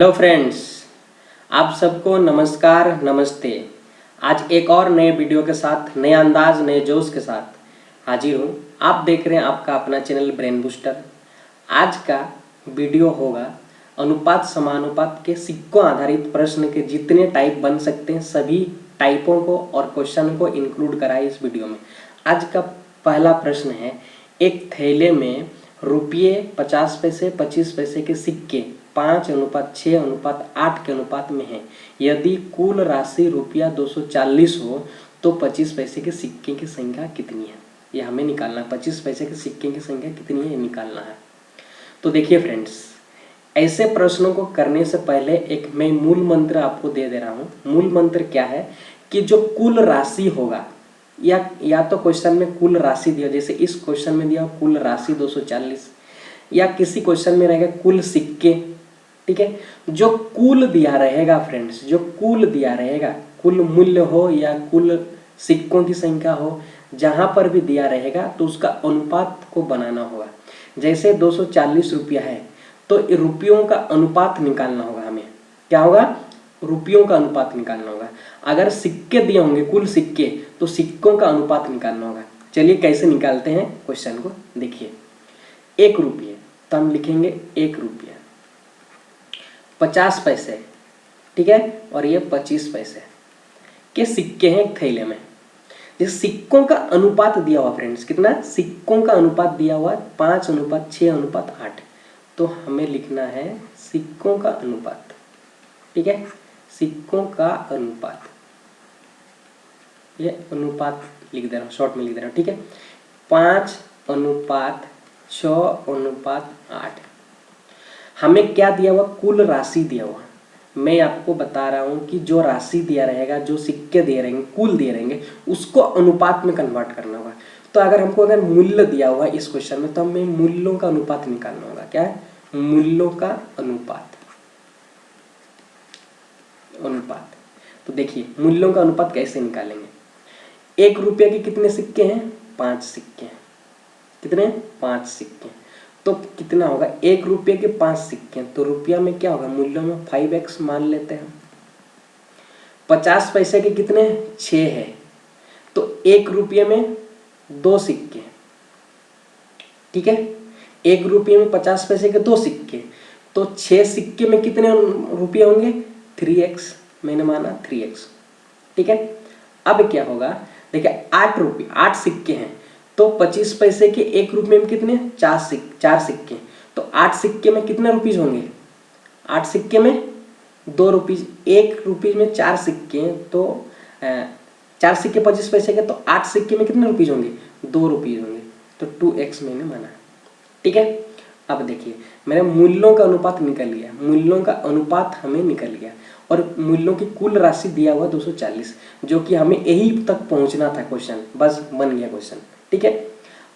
Hello friends, आप सबको नमस्कार नमस्ते। आज एक और नए वीडियो के साथ, नए अंदाज, नए जोश के साथ हाजिर हूँ। आप देख रहे हैं आपका अपना चैनल ब्रेन बूस्टर। आज का वीडियो होगा अनुपात समानुपात के सिक्कों आधारित प्रश्न के जितने टाइप बन सकते हैं सभी टाइपों को और क्वेश्चन को इंक्लूड करा है इस वीडियो में। आज का पहला प्रश्न है, एक थैले में रुपये 50 पैसे 25 पैसे के सिक्के 5:6:8 के अनुपात में है। यदि कुल राशि रुपया 240 हो तो 25 पैसे के सिक्के की संख्या कितनी है, ये हमें निकालना है। 25 पैसे के सिक्के की संख्या कितनी है ये निकालना है। तो देखिए फ्रेंड्स, ऐसे प्रश्नों को करने से पहले एक मैं मूल मंत्र आपको दे दे रहा हूँ। मूल मंत्र क्या है कि जो कुल राशि होगा, या तो क्वेश्चन में कुल राशि दिया, जैसे इस क्वेश्चन में दिया कुल राशि 240, या किसी क्वेश्चन में रहेगा कुल सिक्के। ठीक है, जो कुल दिया रहेगा फ्रेंड्स, जो कुल दिया रहेगा, कुल मूल्य हो या कुल सिक्कों की संख्या हो, जहां पर भी दिया रहेगा तो उसका अनुपात को बनाना होगा। जैसे 240 रुपया है तो रुपयों का अनुपात निकालना होगा हमें। क्या होगा? रुपयों का अनुपात निकालना होगा। अगर सिक्के दिए होंगे कुल सिक्के तो सिक्कों का अनुपात निकालना होगा। चलिए कैसे निकालते हैं क्वेश्चन को देखिए। 1 रुपये तो हम लिखेंगे 1 रुपया, 50 पैसे, ठीक है, और ये 25 पैसे के सिक्के हैं एक थैले में। जिस सिक्कों का अनुपात दिया हुआ फ्रेंड्स, कितना सिक्कों का अनुपात दिया हुआ 5:6:8, तो हमें लिखना है सिक्कों का अनुपात। ठीक है, सिक्कों का अनुपात, ये अनुपात लिख दे रहा हूँ, शॉर्ट में लिख दे रहा हूँ। ठीक है, 5:6:8। हमें क्या दिया हुआ? कुल राशि दिया हुआ। मैं आपको बता रहा हूँ कि जो राशि दिया रहेगा, जो सिक्के दिए रहेंगे, कुल दिए रहेंगे, उसको अनुपात में कन्वर्ट करना होगा। तो अगर हमको मूल्य दिया हुआ है इस क्वेश्चन में तो हमें मूल्यों का अनुपात निकालना होगा। क्या है? मूल्यों का अनुपात। तो देखिए मूल्यों का अनुपात कैसे निकालेंगे। 1 रुपये के कितने सिक्के हैं? 5 सिक्के हैं। कितने? 5 सिक्के। तो कितना होगा? 1 रुपये के 5 सिक्के, तो रुपया में क्या होगा? मूल्यों में 5x मान लेते हैं। 50 पैसे के कितने? 6 है, तो 1 रुपये में 2 सिक्के। ठीक है, 1 रुपये में 50 पैसे के 2 सिक्के, तो 6 सिक्के में कितने रुपये होंगे? 3x, मैंने माना 3x। ठीक है, अब क्या होगा? देखिए 8 सिक्के हैं तो 25 पैसे के 1 रुपये में कितने? 4 सिक्के, तो 8 सिक्के में कितने रुपीज होंगे? 8 सिक्के में 2 रुपीज। 1 रुपये में 4 सिक्के, तो 4 सिक्के 25 पैसे के, तो 8 सिक्के में कितने रुपीज होंगे? 2 रुपीज होंगे, तो 2x मैंने माना। ठीक है, अब देखिए मेरे मूल्यों का अनुपात निकल गया। मूल्यों का अनुपात हमें निकल गया और मूल्यों की कुल राशि दिया हुआ 240, जो कि हमें यही तक पहुंचना था क्वेश्चन, बस बन गया क्वेश्चन। ठीक है,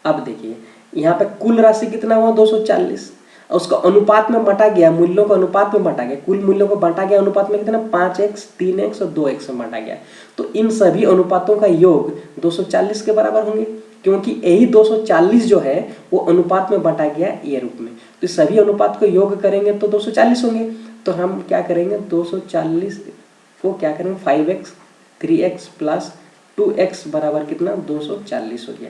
अब देखिए यहाँ पे कुल राशि कितना हुआ? 240, और उसका अनुपात में बांटा गया, मूल्यों का अनुपात में बांटा गया। कुल मूल्यों को बांटा गया अनुपात में कितना? 5x, 3x और 2x में बांटा गया। तो इन सभी अनुपातों का योग 240 के बराबर होंगे, क्योंकि यही 240 जो है वो अनुपात में बांटा गया ये रूप में। तो सभी अनुपात को योग करेंगे तो 240 होंगे। तो हम क्या करेंगे? 240 को क्या करेंगे? 5x, 3x प्लस 2x बराबर कितना? 240 हो गया।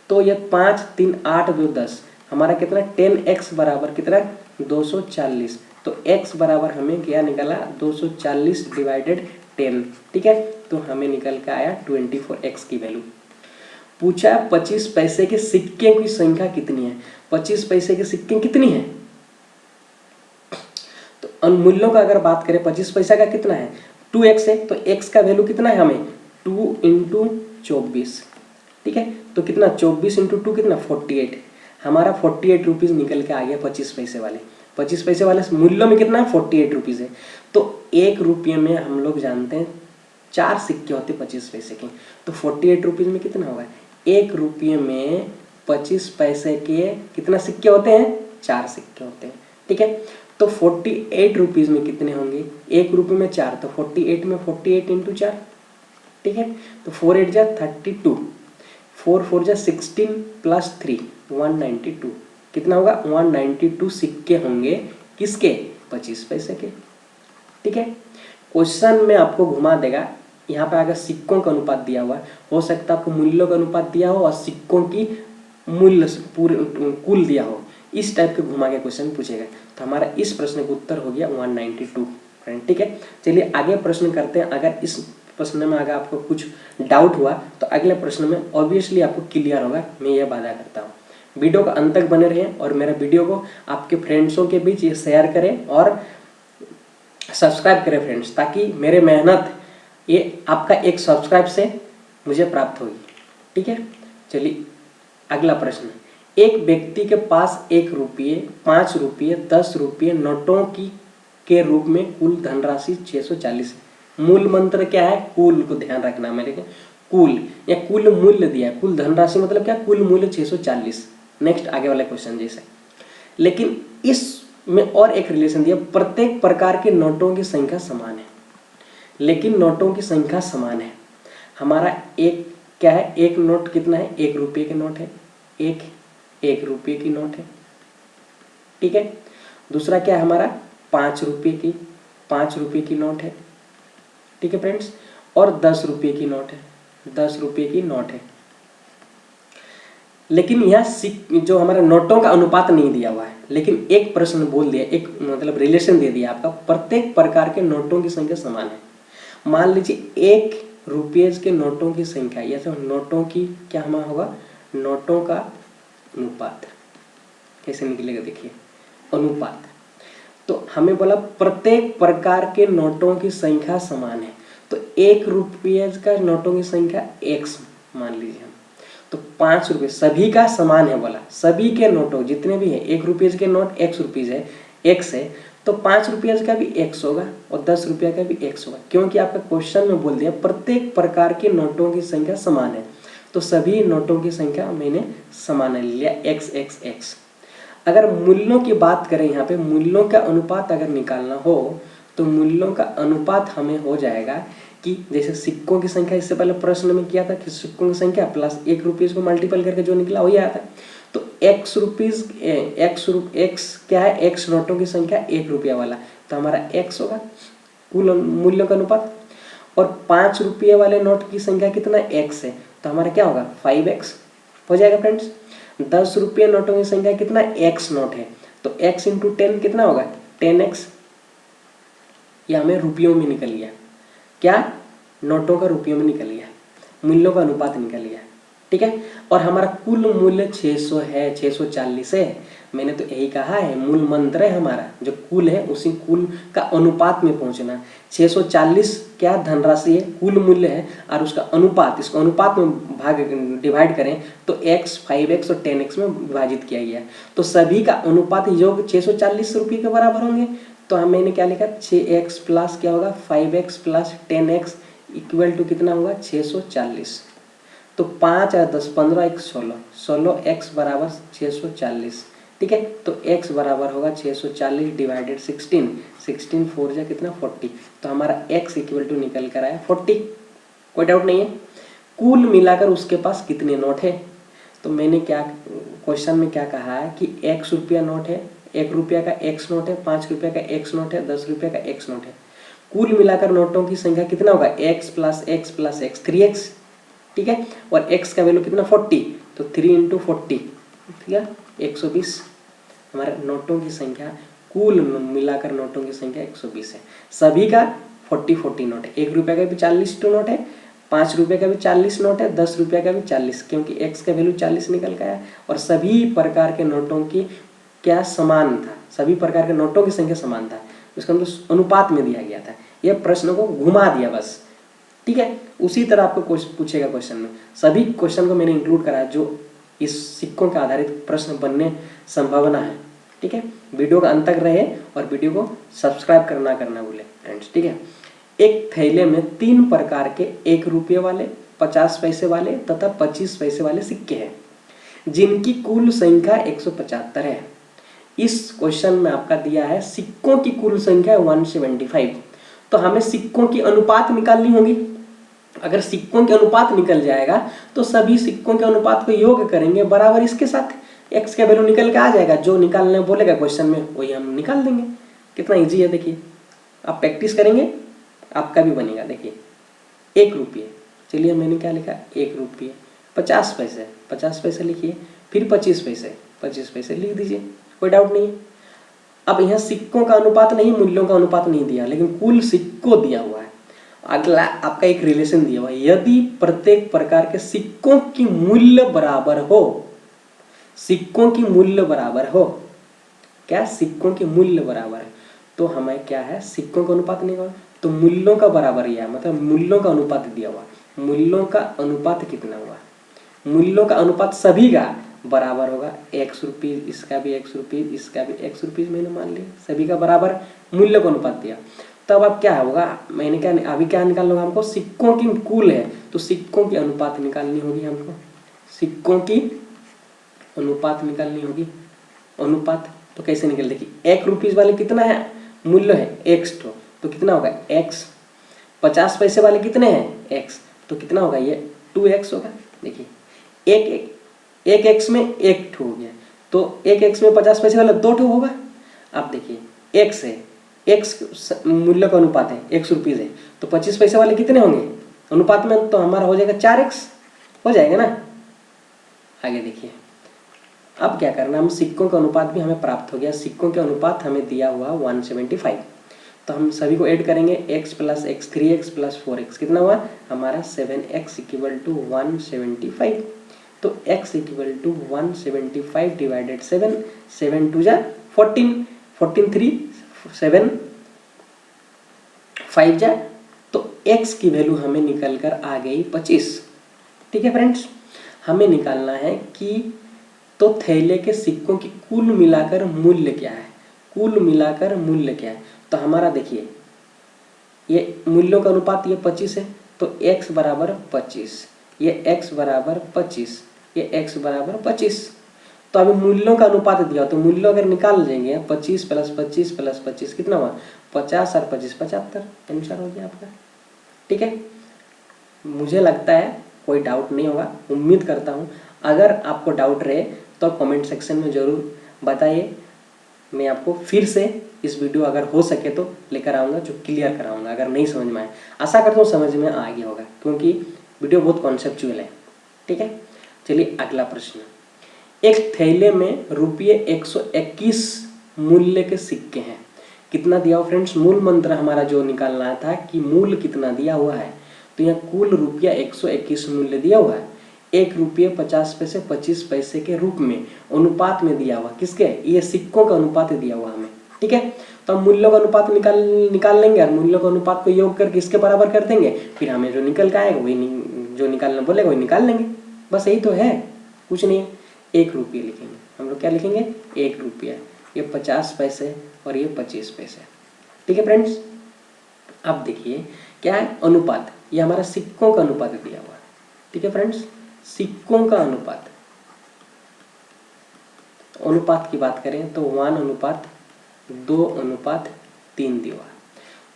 तो ये 5, 3, 8, 2, 10, हमारा कितना? 10x बराबर कितना? 240। तो x बराबर हमें क्या निकला? 240 डिवाइडेड 10। ठीक है, तो हमें निकल के आया 24x की वैल्यू। पूछा 25 पैसे के सिक्के की संख्या कितनी है। 25 पैसे के सिक्के कितनी है? तो मूल्यों का अगर बात करें, 25 पैसा का कितना है? 2x है, तो x का वैल्यू कितना है हमें? 2 × 24। ठीक है, तो कितना? 24 × 2 कितना? 48। हमारा 48 रुपीज़ निकल के आ गया 25 पैसे वाले। 25 पैसे वाले मूल्यों में कितना है? 48 रुपीज़ है। तो 1 रुपये में हम लोग जानते हैं 4 सिक्के होते 25 पैसे के, तो 48 रुपीज़ में कितना होगा? 1 रुपये में 25 पैसे के कितना सिक्के होते हैं? 4 सिक्के होते हैं। ठीक है, तो 48 रुपीज़ में कितने होंगे? 1 रुपये में 4, तो 48 में 48 × 4। ठीक है, तो 4 8 जा 32, 4 4 जा 16 प्लस 3 192। कितना होगा? 192 सिक्के होंगे किसके? 25 पैसे के। ठीक है। क्वेश्चन में आपको घुमा देगा, यहाँ पे अगर सिक्कों का अनुपात दिया हुआ है, हो सकता है आपको मूल्यों का अनुपात दिया हो और सिक्कों की मूल्य पूरे कुल दिया हो, इस टाइप के घुमा के क्वेश्चन पूछेगा। तो हमारा इस प्रश्न का उत्तर हो गया 192 फ्रेंड, ठीक है। चलिए आगे प्रश्न करते हैं। अगर इस प्रश्न में अगर आपको कुछ डाउट हुआ तो अगले प्रश्न में ऑब्वियसली आपको क्लियर होगा, मैं ये वादा करता हूँ। वीडियो का अंत तक बने रहें और मेरे वीडियो को आपके फ्रेंड्सों के बीच ये शेयर करें और सब्सक्राइब करें फ्रेंड्स, ताकि मेरे मेहनत ये आपका एक सब्सक्राइब से मुझे प्राप्त होगी, ठीक है। चलिए अगला प्रश्न, एक व्यक्ति के पास 1 रुपये, 5 रुपये, 10 रुपये नोटों की के रूप में कुल धनराशि 640 है। मूल मंत्र क्या है? कुल को ध्यान रखना मेरे को, कुल या कुल मूल्य दिया है। कुल धनराशि मतलब क्या? कुल मूल्य 640। नेक्स्ट आगे वाला क्वेश्चन जैसे, लेकिन इसमें और एक रिलेशन दिया, प्रत्येक प्रकार के नोटों की संख्या समान है, लेकिन नोटों की संख्या समान है। हमारा एक क्या है? एक नोट कितना है? 1 रुपये के नोट है, एक रुपये की नोट है, ठीक है। दूसरा क्या है हमारा? 5 रुपये की नोट है, ठीक है फ्रेंड्स। और 10 रुपये की नोट है, 10 रुपये की नोट है। लेकिन यहाँ जो हमारे नोटों का अनुपात नहीं दिया हुआ है, लेकिन एक प्रश्न बोल दिया, एक मतलब रिलेशन दे दिया आपका, प्रत्येक प्रकार के नोटों की संख्या समान है। मान लीजिए 1 रुपये के नोटों की संख्या, या तो नोटों की क्या हमारा होगा? नोटों का अनुपात कैसे निकलेगा? देखिए अनुपात, तो हमें बोला प्रत्येक प्रकार के नोटों की संख्या समान है। तो 1 रुपये का नोटों की संख्या x मान लीजिए हम, तो 5 रुपये सभी का समान है बोला, सभी के नोटों जितने भी है, 1 रुपये के नोट x रुपीज है, x है, तो 5 रुपये का भी x होगा और 10 रुपये का भी x होगा, क्योंकि आपका क्वेश्चन में बोल दिया प्रत्येक प्रकार के नोटों की संख्या समान है। तो सभी नोटों की संख्या मैंने समान लिया, x। अगर मूल्यों की बात करें, यहाँ पे मूल्यों का अनुपात अगर निकालना हो तो मूल्यों का अनुपात हमें हो जाएगा कि जैसे सिक्कों की संख्या, इससे पहले प्रश्न में किया था कि सिक्कों की संख्या प्लस 1 रुपीज को मल्टीपल करके जो निकला वही आया था। तो x रुपीज x क्या है? x नोटों की संख्या 1 रुपया वाला, तो हमारा x होगा कुल मूल्यों का अनुपात। और 5 रुपये वाले नोट की संख्या कितना? x है, तो हमारा क्या होगा? 5x हो जाएगा फ्रेंड्स। 10 रुपये नोटों की संख्या कितना? x नोट है, तो x इंटू 10 कितना होगा? 10x। यह हमें रुपयों में निकल गया, क्या? नोटों का रुपयों में निकल गया, मूल्यों का अनुपात निकल गया, ठीक है। और हमारा कुल मूल्य 600 है, 640 है। मैंने तो यही कहा है, मूल मंत्र है हमारा, जो कुल है उसी कुल का अनुपात में पहुंचना। 640 क्या धनराशि है? कुल मूल्य है, और उसका अनुपात, इसको अनुपात में डिवाइड करें तो x, 5x और 10x में विभाजित किया गया। तो सभी का अनुपात योग 640 रुपये के बराबर होंगे। तो हम मैंने क्या लिखा? 6x प्लस क्या होगा? 5x plus 10x equal to कितना होगा? 640। तो 5 और 10, 15 एक 16, 16x बराबर 640, ठीक है। तो x बराबर होगा 640 डिवाइडेड 16, 16 4 जा कितना? 40। तो हमारा x इक्वल टू निकल कर आया 40, कोई डाउट नहीं है। कुल मिलाकर उसके पास कितने नोट है? तो मैंने क्या क्वेश्चन में क्या कहा है कि 1 रुपया नोट है, 1 रुपया का x नोट है, 5 रुपया का x नोट है, 10 रुपया का x नोट है। कुल मिलाकर नोटों की संख्या कितना होगा? x plus x plus x, 3x, ठीक है। और x का वैल्यू कितना? 40, तो 3 इंटू 40, ठीक है, 120। हमारे नोटों की संख्या, कुल मिलाकर नोटों की संख्या 120 है। सभी का 40 नोट है। 1 रुपये का भी 40 नोट है, 5 रुपये का भी 40 नोट है, 10 रुपये का भी 40, क्योंकि x का वैल्यू 40 निकल गया। और सभी प्रकार के नोटों की क्या समान था? सभी प्रकार के नोटों की संख्या समान था, उसका मतलब अनुपात में दिया गया था। यह प्रश्न को घुमा दिया बस, ठीक है। उसी तरह आपको पूछेगा क्वेश्चन में। सभी क्वेश्चन को मैंने इंक्लूड करा जो इस सिक्कों के आधारित प्रश्न बनने संभावना है, ठीक है। वीडियो का अंत तक रहे और वीडियो को सब्सक्राइब करना भूले फ्रेंड्स, ठीक है। एक थैले में 3 प्रकार के 1 रुपये वाले, 50 पैसे वाले तथा 25 पैसे वाले सिक्के हैं, जिनकी कुल संख्या 175 है। इस क्वेश्चन में आपका दिया है सिक्कों की कुल संख्या 175, तो हमें सिक्कों की अनुपात निकालनी होगी। अगर सिक्कों के अनुपात निकल जाएगा तो सभी सिक्कों के अनुपात को योग करेंगे बराबर इसके साथ, x का वैल्यू निकल के आ जाएगा। जो निकालने बोलेगा क्वेश्चन में वही हम निकाल देंगे। कितना इजी है देखिए, आप प्रैक्टिस करेंगे आपका भी बनेगा। देखिए 1 रुपये, चलिए मैंने क्या लिखा 1 रुपये, 50 पैसे, 50 पैसे लिखिए, फिर 25 पैसे, 25 पैसे लिख दीजिए, कोई डाउट नहीं है। अब यहाँ सिक्कों का अनुपात नहीं, मूल्यों का अनुपात नहीं दिया, लेकिन कुल सिक्कों दिया हुआ है। अगला आपका एक रिलेशन दिया हुआ है, यदि प्रत्येक प्रकार के सिक्कों की मूल्य बराबर हो, सिक्कों की मूल्य बराबर हो, क्या सिक्कों की मूल्य बराबर है, तो हमें क्या है सिक्कों का अनुपात निकालना, तो मूल्यों का बराबर ही है, मतलब मूल्यों का अनुपात दिया हुआ। मूल्यों का अनुपात कितना हुआ, मूल्यों का अनुपात सभी का बराबर होगा, 100 रुपीज, इसका भी 100 रुपीज, इसका भी 100 रुपीज, मैंने मान लिया सभी का बराबर मूल्य का अनुपात दिया। तब अब क्या होगा, मैंने क्या अभी क्या निकालना होगा हमको, सिक्कों की कुल है तो सिक्कों की अनुपात निकालनी होगी हमको, सिक्कों की अनुपात निकालनी होगी। अनुपात तो कैसे निकल, देखिए 1 रुपीज वाले कितना है मूल्य है x, तो कितना होगा x, 50 पैसे वाले कितने हैं x, तो कितना होगा ये 2x होगा। देखिए एक x में 1 ठो हो गया, तो 1x में 50 पैसे वाला 2 ठो होगा। अब देखिए x है, x मूल्य का अनुपात है, 100 रुपीज है, तो 25 पैसे वाले कितने होंगे अनुपात में, तो हमारा हो जाएगा 4x, हो जाएगा ना। आगे देखिए अब क्या करना, हम सिक्कों का अनुपात भी हमें प्राप्त हो गया, सिक्कों के अनुपात हमें दिया हुआ 175, तो हम सभी को ऐड करेंगे, x plus x 3x plus 4x कितना हुआ हमारा 7x इक्वल टू 175, तो x इक्वल टू 175 डिवाइडेड 7, 7 2 जा 14, 14 3 7 5 जा, तो x की वैल्यू हमें निकल कर आ गई 25। ठीक है फ्रेंड्स, हमें निकालना है कि तो थैले के सिक्कों की कुल मिलाकर मूल्य क्या है, कुल मिलाकर मूल्य क्या है, तो हमारा देखिए ये मूल्यों का अनुपात ये 25 है, तो x बराबर 25, ये x बराबर 25, ये x बराबर 25, तो अभी मूल्यों का अनुपात दिया तो मूल्य अगर निकाल लेंगे 25 प्लस 25 प्लस 25 कितना हुआ 50 और 25 75, आंसर हो गया आपका। ठीक है, मुझे लगता है कोई डाउट नहीं होगा, उम्मीद करता हूँ। अगर आपको डाउट रहे तो कमेंट सेक्शन में ज़रूर बताइए, मैं आपको फिर से इस वीडियो अगर हो सके तो लेकर आऊँगा जो क्लियर कराऊँगा, अगर नहीं समझ में आए। आशा करता हूँ समझ में आ गया होगा क्योंकि वीडियो बहुत कॉन्सेप्चुअल है। ठीक है, चलिए अगला प्रश्न, एक थैले में रुपये 121 मूल्य के सिक्के हैं, कितना दिया हुआ फ्रेंड्स, मूल मंत्र हमारा जो निकालना था कि मूल कितना दिया हुआ है, तो यहाँ कुल रुपया 121 मूल्य दिया हुआ है, 1 रुपये 50 पैसे 25 पैसे के रूप में अनुपात में दिया हुआ, किसके, ये सिक्कों का अनुपात दिया हुआ हमें। ठीक है, तो हम मूल्यों का अनुपात निकाल लेंगे और मूल्यों का अनुपात को योग करके इसके बराबर कर देंगे, फिर हमें जो निकल के आएगा वही जो निकालना बोलेगा वही निकाल लेंगे, बस यही तो है, कुछ नहीं है। 1 रुपये लिखेंगे हम लोग, क्या लिखेंगे 1 रुपया, ये 50 पैसे और ये 25 पैसे। ठीक है फ्रेंड्स, अब देखिए क्या है अनुपात, ये हमारा सिक्कों का अनुपात दिया हुआ है। ठीक है फ्रेंड्स, सिक्कों का अनुपात, अनुपात की बात करें तो 1:2:3 दिया,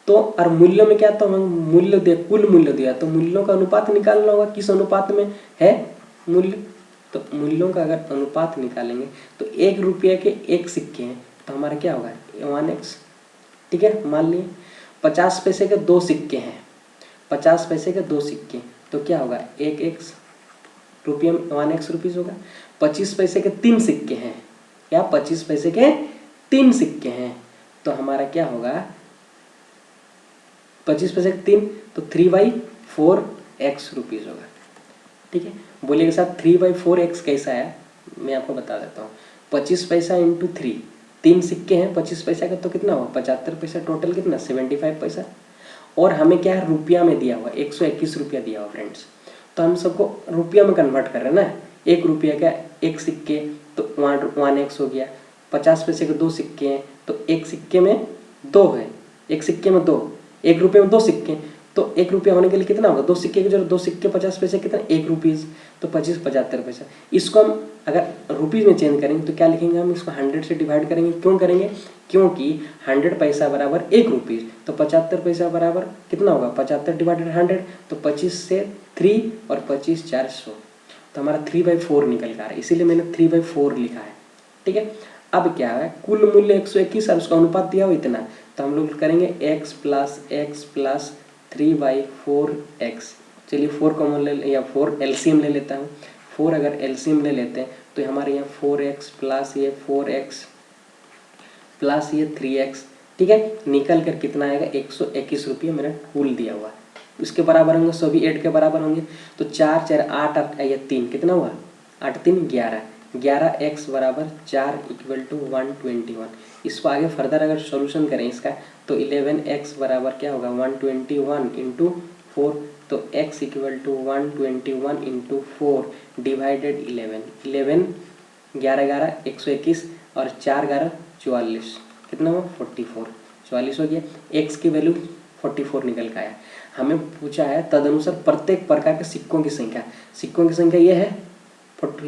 तो और मूल्य में क्या, तो हम मूल्य दे कुल मूल्य दिया, तो मूल्यों का अनुपात निकालना होगा, किस अनुपात में है मूल्य, तो मूल्यों का अगर अनुपात निकालेंगे तो 1 रुपये के 1 सिक्के हैं तो हमारा क्या होगा 1x। ठीक है, मान लिए 50 पैसे के 2 सिक्के हैं, 50 पैसे के 2 सिक्के तो क्या होगा 1x रुपये में 1x रुपीज़ होगा। 25 पैसे के 3 सिक्के हैं, क्या 25 पैसे के 3 सिक्के हैं तो हमारा क्या होगा 25 पैसे के 3 तो 3/4x रुपीज़ होगा। ठीक है, बोलिए के साथ 3/4x कैसा है मैं आपको बता देता हूँ। 25 पैसा इंटू 3 सिक्के हैं 25 पैसा का तो कितना हुआ 75 पैसा, टोटल कितना 75 पैसा, और हमें क्या है रुपया में दिया हुआ 121 रुपया दिया हुआ फ्रेंड्स, तो हम सबको रुपया में कन्वर्ट कर रहे हैं ना, 1 रुपया का 1 सिक्के तो 1x हो गया, 50 पैसे के 2 सिक्के हैं तो 1 सिक्के में 2 है, 1 सिक्के में 2, 1 रुपये में 2 सिक्के, तो 1 रुपया होने के लिए कितना होगा 2 सिक्के की जरूरत, 2 सिक्के 50 पैसे कितना 1 रुपीज़, तो 25 75 पैसा। इसको हम अगर रुपीज़ में चेंज करेंगे तो क्या लिखेंगे हम, इसको 100 से डिवाइड करेंगे, क्यों करेंगे, क्योंकि 100 पैसा बराबर 1 रुपीज़, तो 75 पैसा बराबर कितना होगा 75 डिवाइडेड 100, तो 25 से 3 और 25 400, तो हमारा 3/4 निकल कर आ रहा है, इसीलिए मैंने 3/4 लिखा है। ठीक है, अब क्या है कुल मूल्य 121 और उसका अनुपात दिया हो इतना, तो हम लोग करेंगे x + 3/4x। चलिए 4 कॉमन ले या 4 एलसीएम ले लेता हूँ। 4 अगर एलसीएम ले लेते हैं तो हमारे यहाँ 4x प्लस ये 4x प्लस ये 3x, ठीक है। निकल कर कितना आएगा 121 रुपये मेरा कुल दिया हुआ है। उसके बराबर होंगे, सभी 8 के बराबर होंगे। तो 4 4 8 8 ये 3 कितना हुआ 8 3 11, 11x बराबर 4 = 121। इसको आगे फर्दर अगर सॉल्यूशन करें इसका तो 11x बराबर क्या होगा 121 × 4, तो x = 121 × 4 डिवाइडेड 11, 11 11 11 121 और 4 11 44, कितना हुआ 44, 44 हो गया। x की वैल्यू 44 निकल का आया। हमें पूछा है तदनुसार प्रत्येक प्रकार के सिक्कों की संख्या। सिक्कों की संख्या ये है,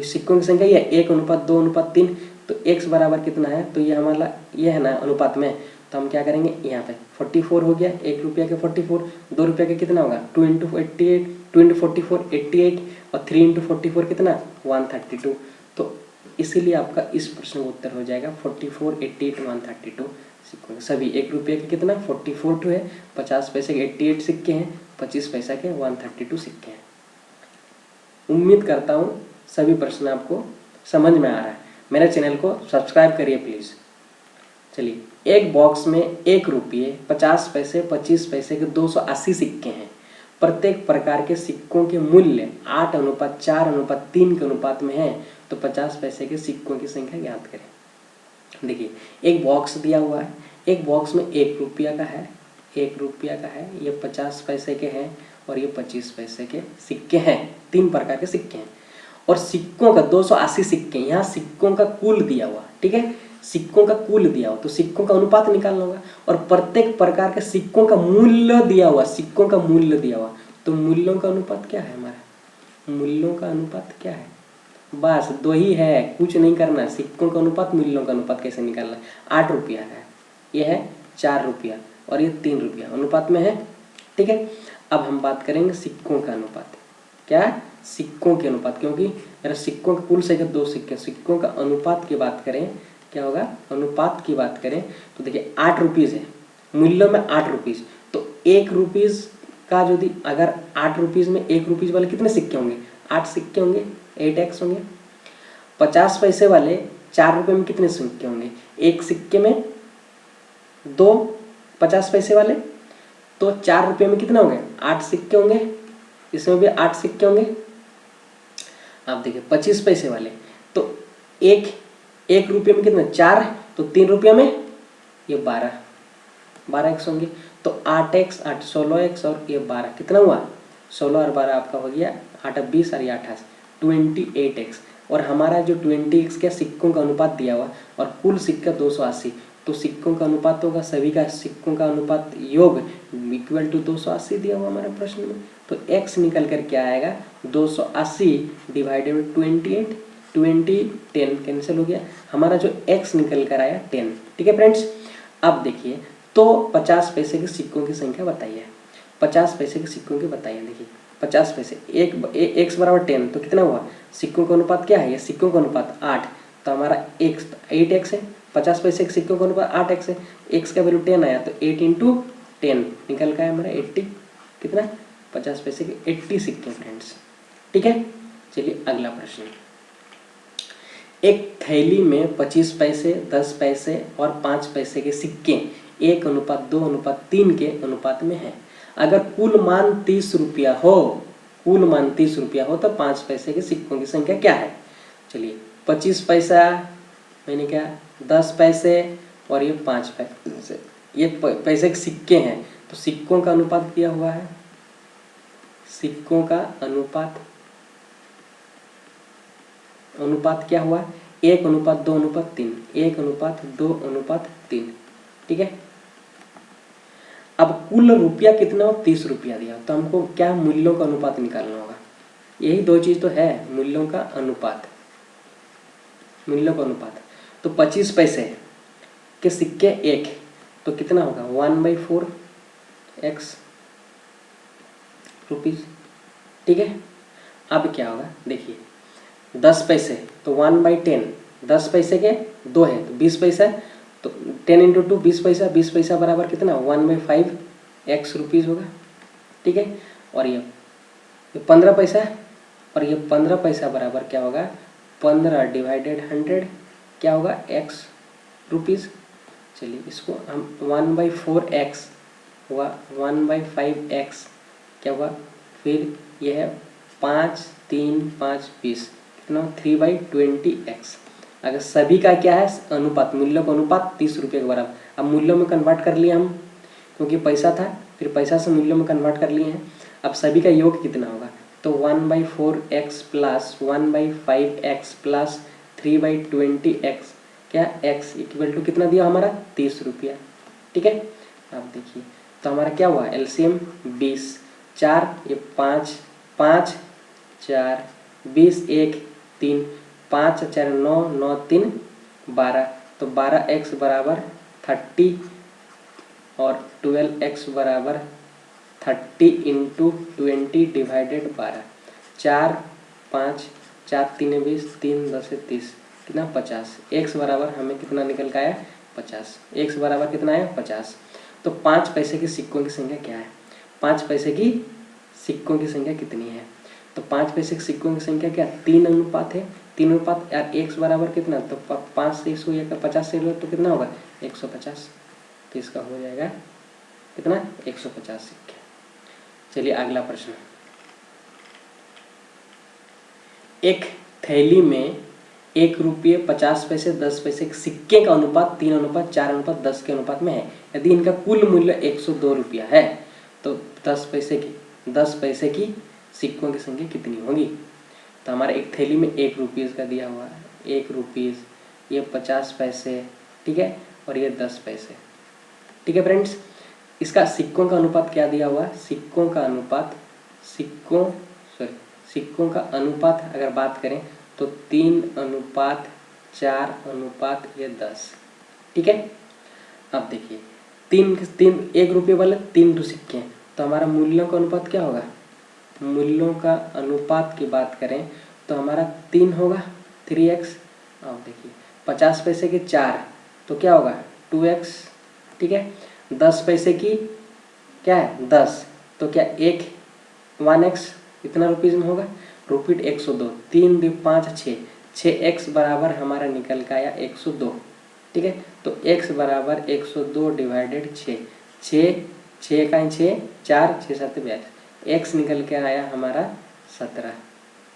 सिक्कों की संख्या ये 1:2:3। तो x बराबर कितना है, तो ये हमारा ये है ना अनुपात में, तो हम क्या करेंगे यहाँ पे 44 हो गया, 1 रुपया के 44, 2 रुपया के कितना होगा 2 × 88, 2 × 44 88 और 3 × 44 कितना 132। तो इसीलिए आपका इस प्रश्न का उत्तर हो जाएगा 44 88 132 सिक्कों। सभी 1 रुपये के कितना 44 है, 50 पैसे के 88 सिक्के हैं, 25 पैसा के 132 सिक्के हैं। उम्मीद करता हूँ सभी प्रश्न आपको समझ में आ रहा है। मेरे चैनल को सब्सक्राइब करिए प्लीज़। चलिए, एक बॉक्स में 1 रुपये 50 पैसे 25 पैसे के 280 सिक्के हैं। प्रत्येक प्रकार के सिक्कों के मूल्य 8:4:3 के अनुपात में है, तो 50 पैसे के सिक्कों की संख्या ज्ञात करें। देखिए, एक बॉक्स दिया हुआ है, एक बॉक्स में 1 रुपया का है, 1 रुपया का है, ये 50 पैसे के हैं और ये 25 पैसे के सिक्के हैं। 3 प्रकार के सिक्के हैं और सिक्कों का 280 सिक्के, यहाँ सिक्कों का कुल दिया हुआ, ठीक है, सिक्कों का कुल दिया हुआ, तो सिक्कों का अनुपात निकालना होगा। और प्रत्येक प्रकार के सिक्कों का मूल्य दिया हुआ, सिक्कों का मूल्य दिया हुआ, तो मूल्यों का अनुपात क्या है हमारा, मूल्यों का अनुपात क्या है, बस 2 ही है, कुछ नहीं करना। सिक्कों का अनुपात मूल्यों का अनुपात कैसे निकालना है। 8 रुपया है, ये है 4 रुपया और ये 3 रुपया अनुपात में है, ठीक है। अब हम बात करेंगे सिक्कों का अनुपात, क्या सिक्कों के अनुपात, क्योंकि मेरा सिक्कों का कुल संख्या 2 सिक्के, सिक्कों का अनुपात की बात करें क्या होगा, अनुपात की बात करें तो देखिए 8 रुपीज़ है, मूल्य में 8 रुपीज़, तो 1 रुपीज़ का यदि अगर 8 रुपीज़ में 1 रुपीज़ वाले कितने सिक्के होंगे 8 सिक्के होंगे, 8x होंगे। 50 पैसे वाले 4 रुपये में कितने सिक्के होंगे, 1 सिक्के में 2 50 पैसे वाले, तो 4 रुपये में कितना होंगे 8 सिक्के होंगे, इसमें भी 8 सिक्के होंगे। आप देखिए 25 पैसे वाले, तो एक रुपये में कितना 4, तो 3 रुपये में ये 12x होंगे, तो 8x 8 16x और ये 12 कितना हुआ 16 और 12 आपका हो गया 8 20 और ये 28 28x। और हमारा जो 20x का सिक्कों का अनुपात दिया हुआ और कुल सिक्का 280, तो सिक्कों का अनुपात होगा सभी का सिक्कों का अनुपात योग = 280 दिया हुआ हमारे प्रश्न में। तो x निकल कर क्या आएगा 280 डिवाइडेड बाई 28, 20 10 कैंसिल हो गया, हमारा जो x निकल कर आया 10, ठीक है फ्रेंड्स। अब देखिए, तो 50 पैसे के सिक्कों की संख्या बताइए, 50 पैसे के सिक्कों की बताइए। देखिए 50 पैसे x बराबर 10, तो कितना हुआ, सिक्कों का अनुपात क्या है, ये सिक्कों का अनुपात 8, तो हमारा x 8x है। 50 पैसे के सिक्कों का अनुपात 8x है, x का वैल्यू 10 आया, तो 8 × 10 निकल का है हमारा 80, कितना 50 पैसे के 80 सिक्के फ्रेंड्स, ठीक है। चलिए अगला प्रश्न, एक थैली में 25 पैसे 10 पैसे और 5 पैसे के सिक्के 1:2:3 के अनुपात में है। अगर कुल मान 30 रुपया हो, कुल मान 30 रुपया हो, तो 5 पैसे के सिक्कों की संख्या क्या है। चलिए 25 पैसा मैंने क्या 10 पैसे और ये 5 पैसे, ये पैसे के सिक्के हैं, तो सिक्कों का अनुपात दिया हुआ है, सिक्कों का अनुपात क्या हुआ 1:2:3, 1:2:3, ठीक है। अब कुल रुपया कितना हो 30 रुपया दिया, तो हमको क्या मूल्यों का अनुपात निकालना होगा। यही 2 चीज़ तो है, मूल्यों का अनुपात, मूल्यों का अनुपात। तो 25 पैसे के सिक्के 1, तो कितना होगा 1/4x रुपीज़, ठीक है। अब क्या होगा देखिए 10 पैसे तो 1/10, 10 पैसे के 2 है तो 20 पैसा तो 10 इंटू 2 20 पैसा, 20 पैसा बराबर कितना 1/5 एक्स रुपीज़ होगा। ठीक है, और ये 15 पैसा है, और ये 15 पैसा बराबर क्या होगा 15 डिवाइडेड 100 क्या होगा एक्स रुपीज़। चलिए इसको हम 1/4 एक्स हुआ, 1/5 एक्स क्या हुआ, फिर यह है 5 3 5 20 कितना 3/20 एक्स। अगर सभी का क्या है अनुपात, मूल्यों का अनुपात 30 रुपये के बराबर। अब मूल्यों में कन्वर्ट कर लिया हम, क्योंकि पैसा था फिर पैसा से मूल्यों में कन्वर्ट कर लिए हैं। अब सभी का योग कितना होगा, तो 1/4 x plus 1/5 x plus 3/20 x क्या एक्स इक्वल टू कितना दिया हमारा 30 रुपया। ठीक है, अब देखिए तो हमारा क्या हुआ एलसीएम 20, 4 ये 5 5 4 20 1 3 5 4 9 9 3 12, तो 12 एक्स बराबर 30 और 12 एक्स बराबर 30 इंटू 20 डिवाइडेड 12, 4 5 4 3 20 3 10 30 कितना 50। एक्स बराबर हमें कितना निकल का आया 50, एक्स बराबर कितना आया 50। तो 5 पैसे के सिक्कों की संख्या क्या है, 5 पैसे की सिक्कों की संख्या कितनी है, तो 5 पैसे के सिक्कों की संख्या क्या 3 अनुपात है, 3 अनुपात यार एक्स बराबर कितना, तो 5 से 100 या 50 से तो कितना होगा 150, तो इसका हो जाएगा कितना 150 सिक्के। चलिए अगला प्रश्न, एक थैली में 1 रुपये 50 पैसे 10 पैसे के सिक्के का अनुपात 3 अनुपात 4 अनुपात 10 के अनुपात में है। यदि इनका कुल मूल्य 102 रुपया है तो 10 पैसे की सिक्कों की संख्या कितनी होगी। तो हमारे एक थैली में 1 रुपीज़ का दिया हुआ है, 1 रुपीज़, ये 50 पैसे, ठीक है, और ये 10 पैसे। ठीक है फ्रेंड्स, इसका सिक्कों का अनुपात क्या दिया हुआ है, सिक्कों का अनुपात अगर बात करें तो 3:4 ये 10। ठीक है, अब देखिए 1 रुपये वाले 3 सिक्के हैं, तो हमारा मूल्यों का अनुपात क्या होगा, मूल्यों का अनुपात की बात करें तो हमारा 3 होगा 3x। अब देखिए 50 पैसे के 4 तो क्या होगा 2x। ठीक है, 10 पैसे की क्या है 10 तो क्या 1x कितना रुपीज़ में होगा, रुपीट 102, 3 2 5 6 6x बराबर हमारा निकल का आया 102। ठीक है, तो x बराबर 102 डिवाइडेड 6 6 का 6 4 6 7 42, x निकल के आया हमारा 17।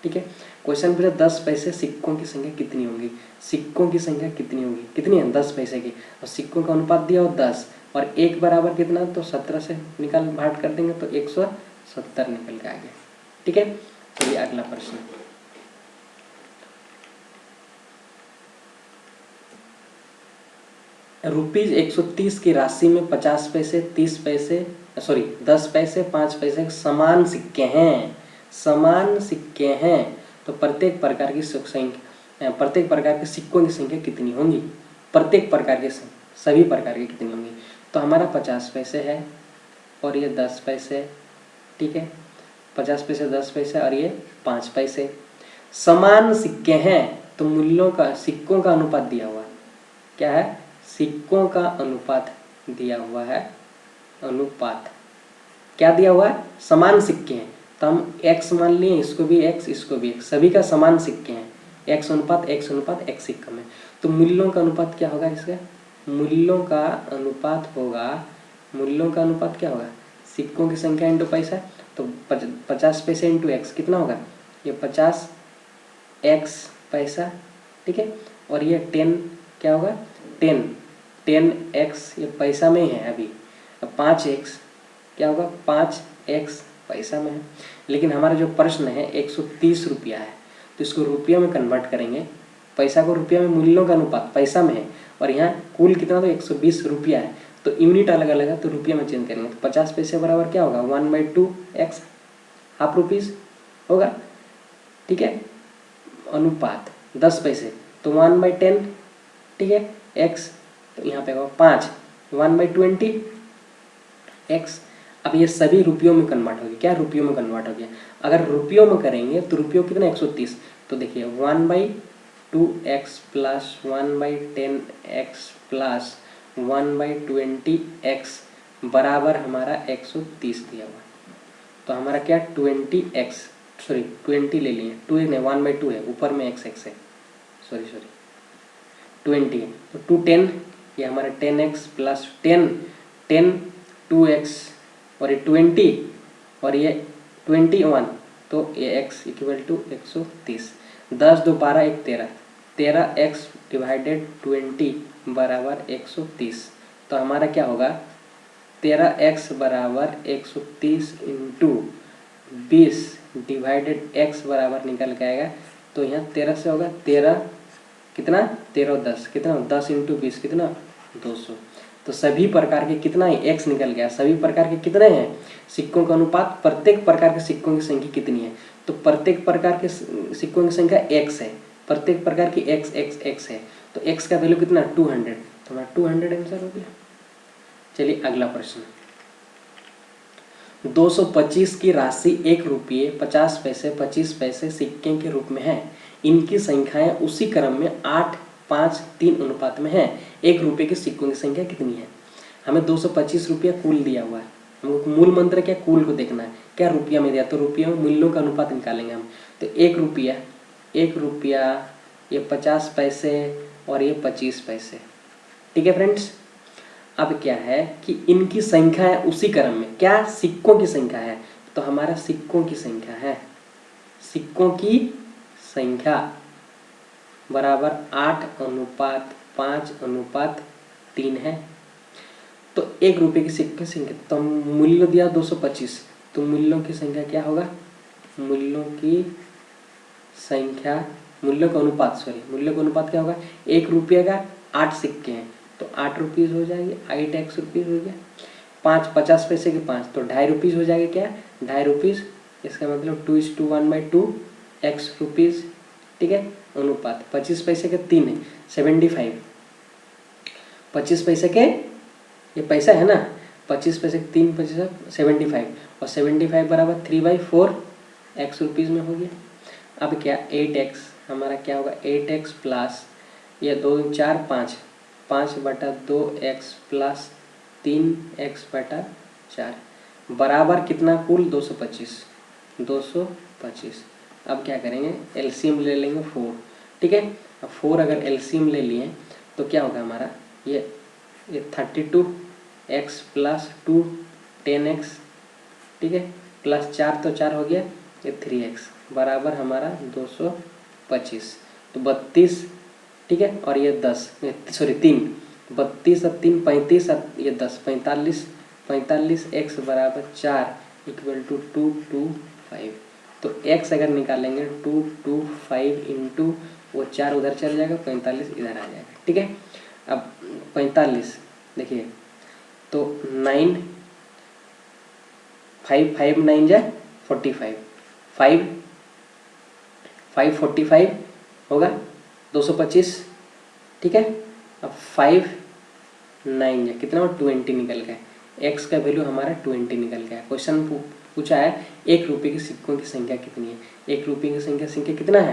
ठीक है, क्वेश्चन पूछा 10 पैसे सिक्कों की संख्या कितनी होगी, सिक्कों की संख्या कितनी होगी, कितनी है 10 पैसे की, और सिक्कों का अनुपात दिया हो 10 और 1 बराबर कितना, तो 17 से निकाल भाग कर देंगे तो 170 निकल के आ गया। ठीक है, चलिए अगला प्रश्न, रुपीज 130 की राशि में 50 पैसे 30 पैसे 10 पैसे 5 पैसे समान सिक्के हैं, समान सिक्के हैं, तो प्रत्येक प्रकार की सिक्कों की संख्या कितनी होंगी, प्रत्येक प्रकार के सभी प्रकार की कितनी होंगी। तो हमारा 50 पैसे है और ये 10 पैसे, ठीक है, 50 पैसे 10 पैसे और ये 5 पैसे, समान सिक्के हैं, तो मूल्यों का सिक्कों का अनुपात दिया हुआ क्या है, सिक्कों का अनुपात दिया हुआ है, अनुपात क्या दिया हुआ है, समान सिक्के हैं, तो हम x मान लिए, इसको भी x इसको भी x, सभी का समान सिक्के हैं, x अनुपात x सिक्का में, तो मूल्यों का अनुपात क्या होगा, इसका मूल्यों का अनुपात क्या होगा, सिक्कों की संख्या इंटू पैसा, तो 50 पैसे इंटू x कितना होगा, ये 50 x पैसा। ठीक है, और ये 10 क्या होगा 10x ये पैसा में ही है अभी, 5x क्या होगा 5x पैसा में है, लेकिन हमारा जो प्रश्न है 130 रुपया है, तो इसको रुपये में कन्वर्ट करेंगे, पैसा को रुपया में, मूल्यों का अनुपात पैसा में है, और यहाँ कुल कितना तो 120 रुपया है, तो यूनिट अलग अलग है तो रुपये में चेंज करेंगे, तो 50 पैसे बराबर क्या होगा 1/2x हाफ रुपीज़ होगा। ठीक है, अनुपात 10 पैसे तो 1/10, ठीक है, x तो यहाँ पे होगा 5 1/20 x। अब ये सभी रुपयों में कन्वर्ट हो गया, क्या रुपयों में कन्वर्ट हो गया, अगर रुपयों में करेंगे तो रुपयों कितना 130, तो देखिए 2x plus 1/10x plus 1/20x बराबर हमारा 130 दिया हुआ। तो हमारा क्या 20 ले लिए, 2 नहीं 1/2 है, ऊपर में x है, सॉरी 20 है। तो 2 10, ये हमारा 10x प्लस 10 2x और ये 20 और ये 21, तो ये x equal to 130। 10 2 12 1 13, 13x divided 20 बराबर 130। तो हमारा क्या होगा 13x बराबर 130 इंटू 20 डिवाइडेड x बराबर निकल के आएगा। तो यहाँ 13 से होगा 13 कितना 13 10 कितना 10 इंटू 20 कितना 200। तो सभी प्रकार के कितना है x निकल गया। सभी प्रकार के कितने हैं सिक्कों का अनुपात, प्रत्येक प्रकार के सिक्कों की संख्या कितनी है। तो प्रत्येक प्रकार के सिक्कों की संख्या x है, प्रत्येक प्रकार की x है। तो x का वैल्यू कितना 200, तो हमारा 200 आंसर हो गया। चलिए अगला प्रश्न, 225 की राशि 1 रुपये 50 पैसे 25 पैसे सिक्के के रूप में है। इनकी संख्याएं उसी क्रम में 8 5 3 अनुपात में है। 1 रुपये के सिक्कों की संख्या कितनी है। हमें 225 रुपया कुल दिया हुआ है, हमको मूल मंत्र क्या कुल को देखना है, क्या रुपया में दिया, तो रुपया में मूल्यों का अनुपात निकालेंगे हम। तो 1 रुपया ये 50 पैसे और ये 25 पैसे, ठीक है फ्रेंड्स। अब क्या है कि इनकी संख्या है उसी क्रम में, क्या सिक्कों की संख्या है। तो हमारा सिक्कों की संख्या है, सिक्कों की संख्या बराबर 8:5:3 है। तो 1 रुपये की सिक्के की संख्या, तो मूल्य दिया 225, तो मूल्यों की संख्या क्या होगा, मूल्यों की संख्या मूल्यों का अनुपात मूल्यों का अनुपात क्या होगा। 1 रुपये का 8 सिक्के हैं तो 8 रुपीज़ हो जाएगी, 8x रुपीज़ हो गया। 50 पैसे के 5 तो 2.5 रुपीज़ हो जाएगा, क्या 2.5 रुपीज़। इसका मतलब 2:1/2 x रुपीज़, ठीक है। अनुपात 25 पैसे के 3 है 75, 25 पैसे के ये पैसा है ना, 25 पैसे के 3 पैसे 75 और 75 बराबर 3/4 x रुपीज़ में हो गया। अब क्या 8x हमारा क्या होगा 8x प्लस ये 2 4 5/2x प्लस 3x/4 बराबर कितना कुल 225। अब क्या करेंगे एलसीएम ले लेंगे 4, ठीक है। अब 4 अगर एलसीएम ले लिए तो क्या होगा हमारा ये 32x प्लस 2 10x, ठीक है, प्लस 4 तो 4 हो गया, ये 3x बराबर हमारा 225। तो 32, ठीक है, और ये 10 सॉरी 3 32 और 3 35 और ये 10 45 x बराबर 4 इक्वल टू 225। तो x अगर निकालेंगे 225 इंटू वो 4 उधर चल जाएगा, 45 इधर आ जाएगा, ठीक है। अब 45 देखिए तो 9 5 5 9 जाए 45 5 45 होगा 225, ठीक है। अब 5 9 जाए कितना 20 निकल गया, x का वैल्यू हमारा 20 निकल गया। क्वेश्चन पूछा है 1 रुपये के सिक्कों की संख्या कितनी है। 1 रुपये की संख्या कितना है